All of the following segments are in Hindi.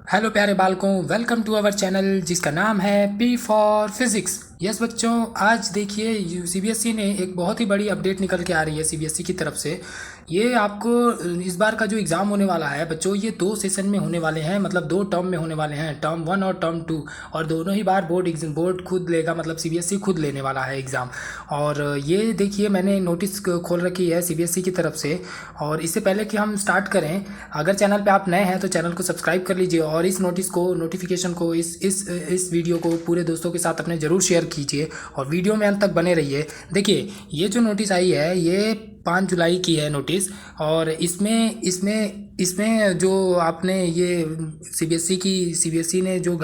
हेलो प्यारे बालकों, वेलकम टू आवर चैनल जिसका नाम है पी फॉर फिजिक्स। यस बच्चों, आज देखिए सीबीएसई ने एक बहुत ही बड़ी अपडेट निकल के आ रही है सीबीएसई की तरफ से। ये आपको इस बार का जो एग्ज़ाम होने वाला है बच्चों, ये 2 सेशन में होने वाले हैं, मतलब 2 टर्म में होने वाले हैं, टर्म 1 और टर्म 2। और दोनों ही बार बोर्ड खुद लेगा, मतलब सीबीएसई खुद लेने वाला है एग्ज़ाम। और ये देखिए मैंने नोटिस खोल रखी है सीबीएसई की तरफ से। और इससे पहले कि हम स्टार्ट करें, अगर चैनल पे आप नए हैं तो चैनल को सब्सक्राइब कर लीजिए और इस नोटिफिकेशन को इस वीडियो को पूरे दोस्तों के साथ अपने ज़रूर शेयर कीजिए और वीडियो में अंत तक बने रहिए। देखिए, ये जो नोटिस आई है ये 5 जुलाई की है नोटिस। और इसमें इसमें इसमें जो आपने ये सीबीएसई ने जो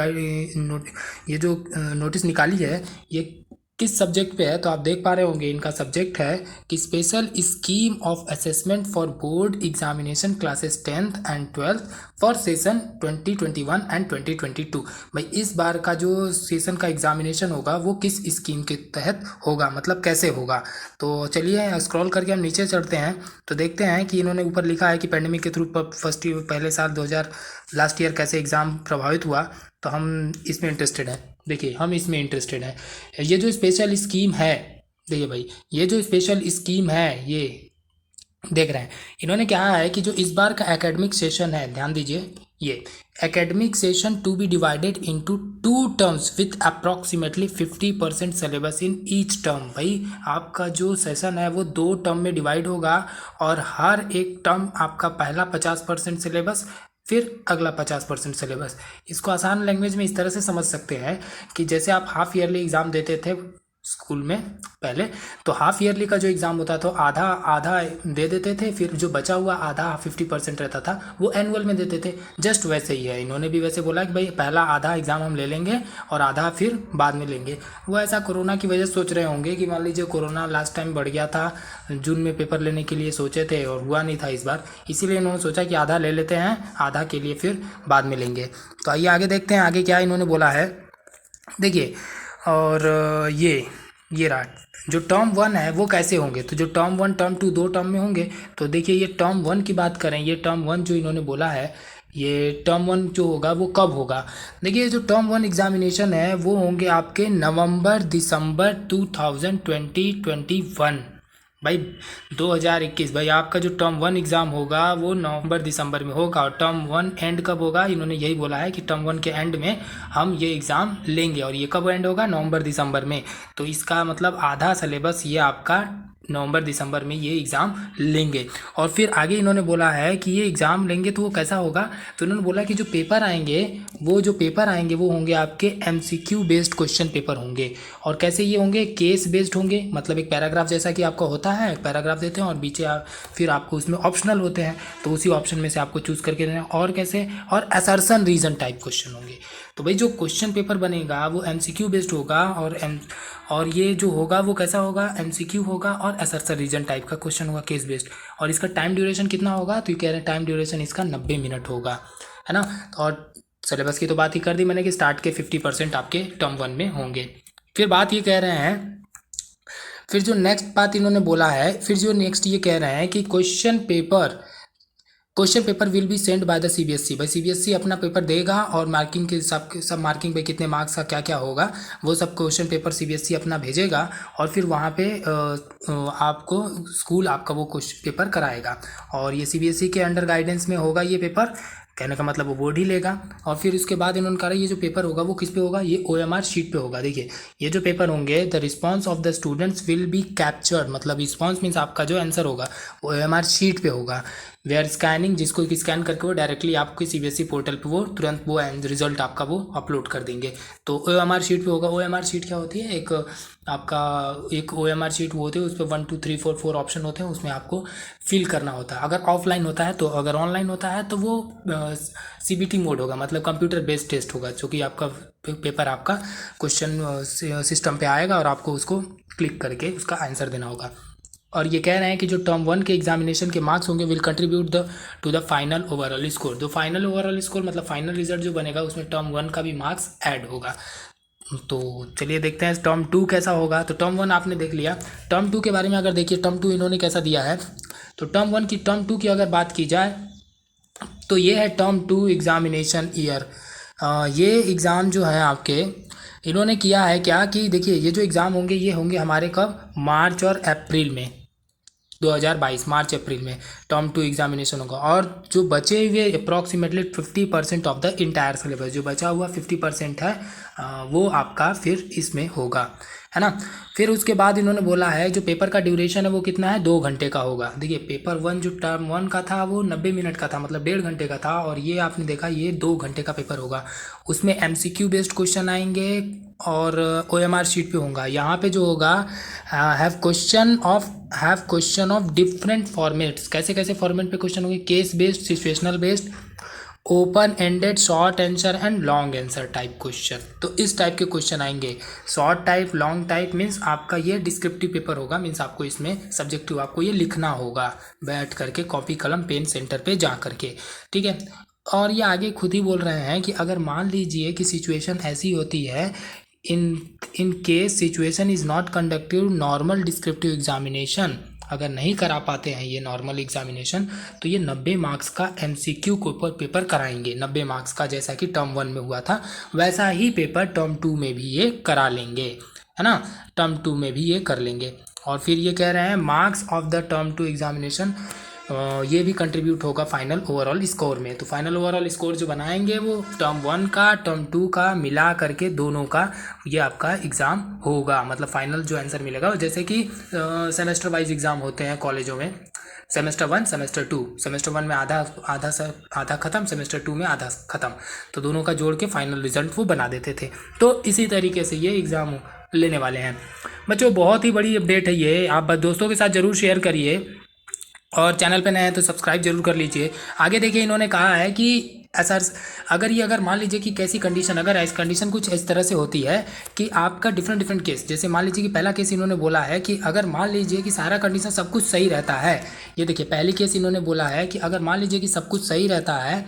ये जो नोटिस निकाली है, ये किस सब्जेक्ट पे है तो आप देख पा रहे होंगे। इनका सब्जेक्ट है कि special scheme of assessment for board examination classes 10th and 12th for session 2021 and 2022। भाई, इस बार का जो सेशन का एग्जामिनेशन होगा वो किस स्कीम के तहत होगा, मतलब कैसे होगा। तो चलिए स्क्रॉल करके हम नीचे चढ़ते हैं तो देखते हैं कि इन्होंने ऊपर लिखा है कि पैंडेमिक के थ्रू पहले साल 2000 लास्ट ईयर कैसे एग्ज़ाम प्रभावित हुआ। तो हम इसमें इंटरेस्टेड हैं। देखिए, हम इसमें इंटरेस्टेड हैं। ये जो स्पेशल स्कीम है, देखिए भाई, ये जो स्पेशल स्कीम है ये देख रहे हैं। इन्होंने क्या है कि जो इस बार का एकेडमिक सेशन है, ध्यान दीजिए, ये academic session to be divided into 2 terms with approximately 50% syllabus in each term. भाई, आपका जो सेशन है वो 2 टर्म में डिवाइड होगा और हर एक टर्म आपका पहला 50% सिलेबस, फिर अगला 50% सिलेबस। इसको आसान लैंग्वेज में इस तरह से समझ सकते हैं कि जैसे आप हाफ ईयरली एग्ज़ाम देते थे स्कूल में पहले, तो हाफ ईयरली का जो एग्ज़ाम होता था तो आधा आधा दे देते थे, फिर जो बचा हुआ आधा 50% रहता था वो एनुअल में देते थे। जस्ट वैसे ही है, इन्होंने भी वैसे बोला कि भाई पहला आधा एग्ज़ाम हम ले लेंगे और आधा फिर बाद में लेंगे। वो ऐसा कोरोना की वजह से सोच रहे होंगे कि मान लीजिए कोरोना लास्ट टाइम बढ़ गया था, जून में पेपर लेने के लिए सोचे थे और हुआ नहीं था इस बार, इसीलिए इन्होंने सोचा कि आधा ले लेते हैं, आधा के लिए फिर बाद में लेंगे। तो आइए आगे देखते हैं आगे क्या इन्होंने बोला है। देखिए, और ये रहा जो टर्म 1 है वो कैसे होंगे। तो जो टर्म 1 टर्म 2 2 टर्म में होंगे। तो देखिए, ये टर्म 1 की बात करें, ये टर्म 1 जो इन्होंने बोला है, ये टर्म 1 जो होगा वो कब होगा। देखिए, जो टर्म 1 एग्जामिनेशन है वो होंगे आपके नवंबर दिसंबर 2021। भाई 2021, भाई आपका जो टर्म 1 एग्ज़ाम होगा वो नवंबर दिसंबर में होगा। और टर्म 1 एंड कब होगा, इन्होंने यही बोला है कि टर्म 1 के एंड में हम ये एग्ज़ाम लेंगे। और ये कब एंड होगा, नवंबर दिसंबर में। तो इसका मतलब आधा सिलेबस ये आपका नवंबर दिसंबर में ये एग्ज़ाम लेंगे। और फिर आगे इन्होंने बोला है कि ये एग्ज़ाम लेंगे तो वो कैसा होगा। तो इन्होंने बोला कि जो पेपर आएंगे वो होंगे आपके एमसीक्यू बेस्ड क्वेश्चन पेपर होंगे। और कैसे ये होंगे, केस बेस्ड होंगे, मतलब एक पैराग्राफ जैसा कि आपका होता है, एक पैराग्राफ देते हैं और पीछे फिर आपको उसमें ऑप्शनल होते हैं, तो उसी ऑप्शन में से आपको चूज़ करके देना। और कैसे, और असर्शन रीजन टाइप क्वेश्चन होंगे। तो भाई जो क्वेश्चन पेपर बनेगा वो एमसीक्यू बेस्ड होगा और ये जो होगा वो कैसा होगा, एमसीक्यू होगा और असर्शन रीजन टाइप का क्वेश्चन होगा, केस बेस्ड। और इसका टाइम ड्यूरेशन कितना होगा, तो ये कह रहे हैं टाइम ड्यूरेशन इसका 90 मिनट होगा, है ना। और सिलेबस की तो बात ही कर दी मैंने कि स्टार्ट के 50% आपके टर्म 1 में होंगे। फिर बात ये कह रहे हैं, फिर जो नेक्स्ट बात इन्होंने बोला है, फिर जो नेक्स्ट ये कह रहे हैं कि question paper will be send by the CBSE. भाई सीबीएसई अपना पेपर देगा और मार्किंग के सब मार्किंग पे कितने मार्क्स का क्या क्या होगा वो सब क्वेश्चन पेपर सीबीएसई अपना भेजेगा। और फिर वहाँ पे आपको स्कूल आपका वो क्वेश्चन पेपर कराएगा। और ये सीबीएसई के अंडर गाइडेंस में होगा ये पेपर, कहने का मतलब वो बोर्ड ही लेगा। और फिर उसके बाद इन्होंने कहा ये जो पेपर होगा वो किस पे होगा, ये ओएमआर शीट पे होगा। देखिए, ये जो पेपर होंगे, the response of the students will be captured, मतलब रिस्पॉन्स मीन्स आपका जो आंसर होगा वो ओएमआर शीट पे होगा। वे आर स्कैनिंग, जिसको स्कैन करके वो डायरेक्टली आपके सीबीएसई पोर्टल पे वो तुरंत वो रिजल्ट आपका वो अपलोड कर देंगे। तो ओएमआर शीट पे होगा। ओएमआर शीट क्या होती है, एक ओएमआर शीट वो होती है, उस पर 1 2 3 4 4 ऑप्शन होते हैं, उसमें आपको फिल करना होता है अगर ऑफलाइन होता है। तो अगर ऑनलाइन होता है तो वो सीबीटी मोड होगा, मतलब कंप्यूटर बेस्ड टेस्ट होगा, जो कि आपका पेपर आपका क्वेश्चन सिस्टम पे आएगा और आपको उसको क्लिक करके उसका आंसर देना होगा। और ये कह रहे हैं कि जो टर्म 1 के एग्जामिनेशन के मार्क्स होंगे will contribute to the final overall score. जो फाइनल ओवरऑल स्कोर मतलब फाइनल रिजल्ट जो बनेगा उसमें टर्म 1 का भी मार्क्स ऐड होगा। तो चलिए देखते हैं टर्म 2 कैसा होगा। तो टर्म 1 आपने देख लिया। टर्म 2 के बारे में अगर देखिए, टर्म 2 इन्होंने कैसा दिया है। तो टर्म 2 की अगर बात की जाए तो ये है टर्म 2 एग्जामिनेशन ईयर। ये एग्ज़ाम जो है आपके, इन्होंने किया है क्या कि देखिए, ये जो एग्ज़ाम होंगे ये होंगे हमारे कब, मार्च और अप्रैल में, 2022 मार्च अप्रैल में टर्म 2 एग्जामिनेशन होगा। और जो बचे हुए approximately 50% of the entire syllabus, जो बचा हुआ 50% है, वो आपका फिर इसमें होगा, है ना। फिर उसके बाद इन्होंने बोला है जो पेपर का ड्यूरेशन है वो कितना है, 2 घंटे का होगा। देखिए पेपर 1 जो टर्म 1 का था वो 90 मिनट का था, मतलब 1.5 घंटे का था, और ये आपने देखा ये 2 घंटे का पेपर होगा। उसमें MCQ बेस्ड क्वेश्चन आएंगे और OMR शीट पे होगा। यहाँ पे जो होगा have question of different formats. कैसे कैसे फॉर्मेट पे क्वेश्चन होंगे, case based, situational based, open ended, short answer and long answer type question. तो इस टाइप के क्वेश्चन आएंगे। Short type, long type means आपका ये डिस्क्रिप्टिव पेपर होगा, मीन्स आपको इसमें सब्जेक्टिव आपको ये लिखना होगा बैठ करके, कॉपी कलम पेन सेंटर पे जा करके, ठीक है। और ये आगे खुद ही बोल रहे हैं कि अगर मान लीजिए कि सिचुएशन ऐसी होती है, in case situation is not conductive normal descriptive examination, अगर नहीं करा पाते हैं ये नॉर्मल एग्जामिनेशन, तो ये 90 मार्क्स का MCQ पेपर कराएंगे। 90 मार्क्स का, जैसा कि टर्म 1 में हुआ था वैसा ही पेपर टर्म 2 में भी ये करा लेंगे, है ना। टर्म 2 में भी ये कर लेंगे। और फिर ये कह रहे हैं marks of the term 2 examination, ये भी कंट्रीब्यूट होगा फाइनल ओवरऑल स्कोर में। तो फाइनल ओवरऑल स्कोर जो बनाएंगे वो टर्म 1 का टर्म 2 का मिला करके दोनों का ये आपका एग्ज़ाम होगा, मतलब फाइनल जो आंसर मिलेगा। जैसे कि सेमेस्टर वाइज एग्ज़ाम होते हैं कॉलेजों में, सेमेस्टर 1 सेमेस्टर 2, सेमेस्टर 1 में आधा ख़त्म, सेमेस्टर 2 में आधा ख़त्म, तो दोनों का जोड़ के फाइनल रिजल्ट वो बना देते थे। तो इसी तरीके से ये एग्ज़ाम लेने वाले हैं बच्चों। बहुत ही बड़ी अपडेट है ये, आप दोस्तों के साथ ज़रूर शेयर करिए, और चैनल पे नए हैं तो सब्सक्राइब जरूर कर लीजिए। आगे देखिए इन्होंने कहा है कि अगर मान लीजिए कि कैसी कंडीशन, अगर ऐसी कंडीशन कुछ इस तरह से होती है कि आपका डिफरेंट केस, जैसे मान लीजिए कि पहला केस इन्होंने बोला है कि अगर मान लीजिए कि सारा कंडीशन सब कुछ सही रहता है, ये देखिए पहली केस इन्होंने बोला है कि अगर मान लीजिए कि सब कुछ सही रहता है,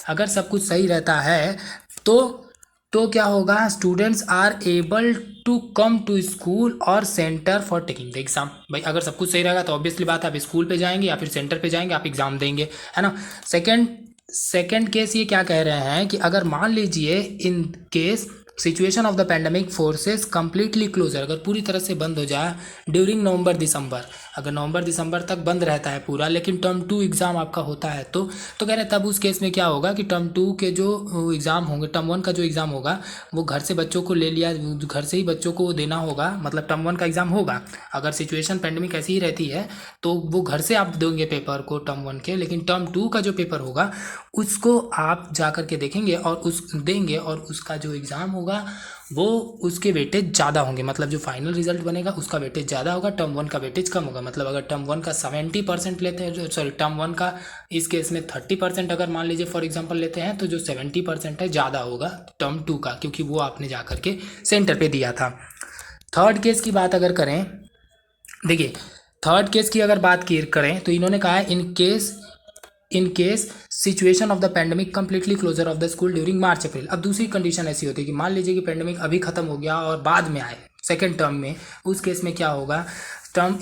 अगर सब कुछ सही रहता है तो क्या होगा, students are able to come to school और centre for taking the exam. भाई अगर सब कुछ सही रहेगा तो ऑब्वियसली बात है आप स्कूल पे जाएंगे या फिर सेंटर पे जाएंगे, आप एग्जाम देंगे, है ना। सेकंड केस ये क्या कह रहे हैं कि अगर मान लीजिए in case situation of the pandemic forces completely closure, अगर पूरी तरह से बंद हो जाए ड्यूरिंग नवंबर दिसंबर, अगर नवंबर दिसंबर तक बंद रहता है पूरा, लेकिन टर्म 2 एग्ज़ाम आपका होता है तो कह रहे हैं तब उस केस में क्या होगा कि टर्म 2 के जो एग्ज़ाम होंगे, टर्म 1 का जो एग्ज़ाम होगा वो घर से बच्चों को ले लिया, घर से ही बच्चों को देना होगा, मतलब टर्म 1 का एग्ज़ाम होगा। अगर सिचुएशन पैंडमिक ऐसी ही रहती है तो वो घर से आप देंगे पेपर को टर्म 1 के, लेकिन टर्म 2 का जो पेपर होगा उसको आप जा कर के देखेंगे और उसका जो एग्ज़ाम होगा वो उसके वेटेज ज़्यादा होंगे, मतलब जो फाइनल रिजल्ट बनेगा उसका वेटेज ज़्यादा होगा, टर्म 1 का वेटेज कम होगा। मतलब अगर टर्म 1 का 70% लेते हैं, टर्म 1 का इस केस में 30% अगर मान लीजिए फॉर एग्जांपल लेते हैं, तो जो 70% है ज़्यादा होगा टर्म 2 का, क्योंकि वो आपने जा करके सेंटर पे दिया था। थर्ड केस की बात अगर करें, देखिए थर्ड केस की अगर बात करें तो इन्होंने कहा है in case situation of the pandemic completely closure of the school during March April. अब दूसरी कंडीशन ऐसी होती है कि मान लीजिए कि पैंडमिक अभी खत्म हो गया और बाद में आए सेकेंड टर्म में, उस केस में क्या होगा, term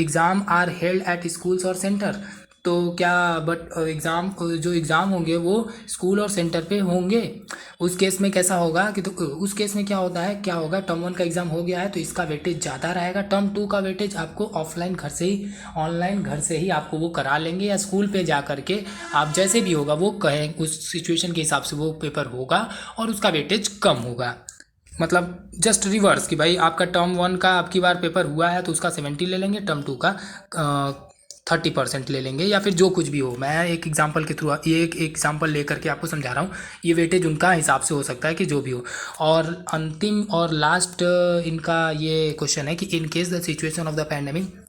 exam are held at schools और सेंटर, तो क्या जो एग्ज़ाम होंगे वो स्कूल और सेंटर पे होंगे। उस केस में कैसा होगा कि तो उस केस में क्या होगा, टर्म 1 का एग्ज़ाम हो गया है तो इसका वेटेज ज़्यादा रहेगा, टर्म 2 का वेटेज आपको ऑनलाइन घर से ही आपको वो करा लेंगे, या स्कूल पे जा करके आप जैसे भी होगा वो कहें उस सिचुएशन के हिसाब से वो पेपर होगा और उसका वेटेज कम होगा। मतलब जस्ट रिवर्स कि भाई आपका टर्म 1 का आपकी बार पेपर हुआ है तो उसका 70 ले लेंगे, टर्म 2 का 30% ले लेंगे, या फिर जो कुछ भी हो। मैं एक एग्जांपल के थ्रू ये एक एग्जांपल लेकर के आपको समझा रहा हूँ, ये वेटेज उनका हिसाब से हो सकता है कि जो भी हो। और अंतिम और लास्ट इनका ये क्वेश्चन है कि in case the situation of the pandemic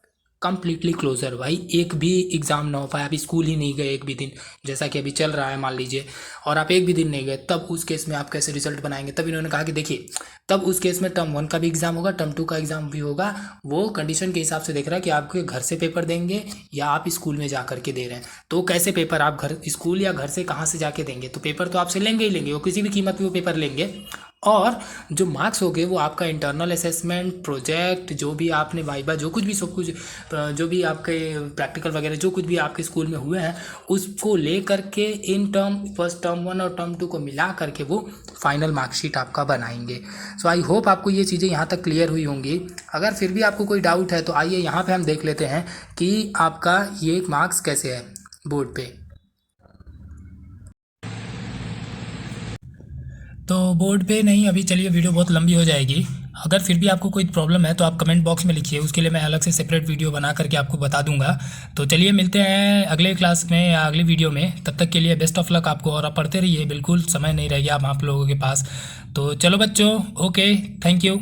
completely closure, भाई एक भी एग्ज़ाम ना हो पाए, आप स्कूल ही नहीं गए एक भी दिन, जैसा कि अभी चल रहा है मान लीजिए, और आप एक भी दिन नहीं गए, तब उस केस में आप कैसे रिजल्ट बनाएंगे। तब इन्होंने कहा कि देखिए तब उस केस में टर्म 1 का भी एग्ज़ाम होगा, टर्म 2 का एग्ज़ाम भी होगा, वो कंडीशन के हिसाब से देख रहा है कि आपके घर से पेपर देंगे या आप स्कूल में जा करके दे रहे हैं। तो कैसे पेपर आप स्कूल या घर से कहाँ से जाके देंगे, तो पेपर तो आपसे लेंगे ही लेंगे, वो किसी भी कीमत पर वो पेपर लेंगे। और जो मार्क्स होंगे वो आपका इंटरनल असेसमेंट, प्रोजेक्ट, जो भी आपने वाइवा, जो कुछ भी सब कुछ जो भी आपके प्रैक्टिकल वगैरह जो कुछ भी आपके स्कूल में हुए हैं उसको ले करके इन टर्म फर्स्ट टर्म 1 और टर्म 2 को मिला करके वो फाइनल मार्कशीट आपका बनाएंगे। सो आई होप आपको ये चीज़ें यहाँ तक क्लियर हुई होंगी। अगर फिर भी आपको कोई डाउट है तो आइए यहाँ पे हम देख लेते हैं कि आपका ये मार्क्स कैसे है बोर्ड पे। तो बोर्ड पे नहीं, अभी चलिए वीडियो बहुत लंबी हो जाएगी। अगर फिर भी आपको कोई प्रॉब्लम है तो आप कमेंट बॉक्स में लिखिए, उसके लिए मैं अलग से सेपरेट वीडियो बना करके आपको बता दूंगा। तो चलिए मिलते हैं अगले क्लास में या अगली वीडियो में, तब तक के लिए बेस्ट ऑफ लक आपको। और आप पढ़ते रहिए, बिल्कुल समय नहीं रह गया आप लोगों के पास। तो चलो बच्चों, ओके, थैंक यू।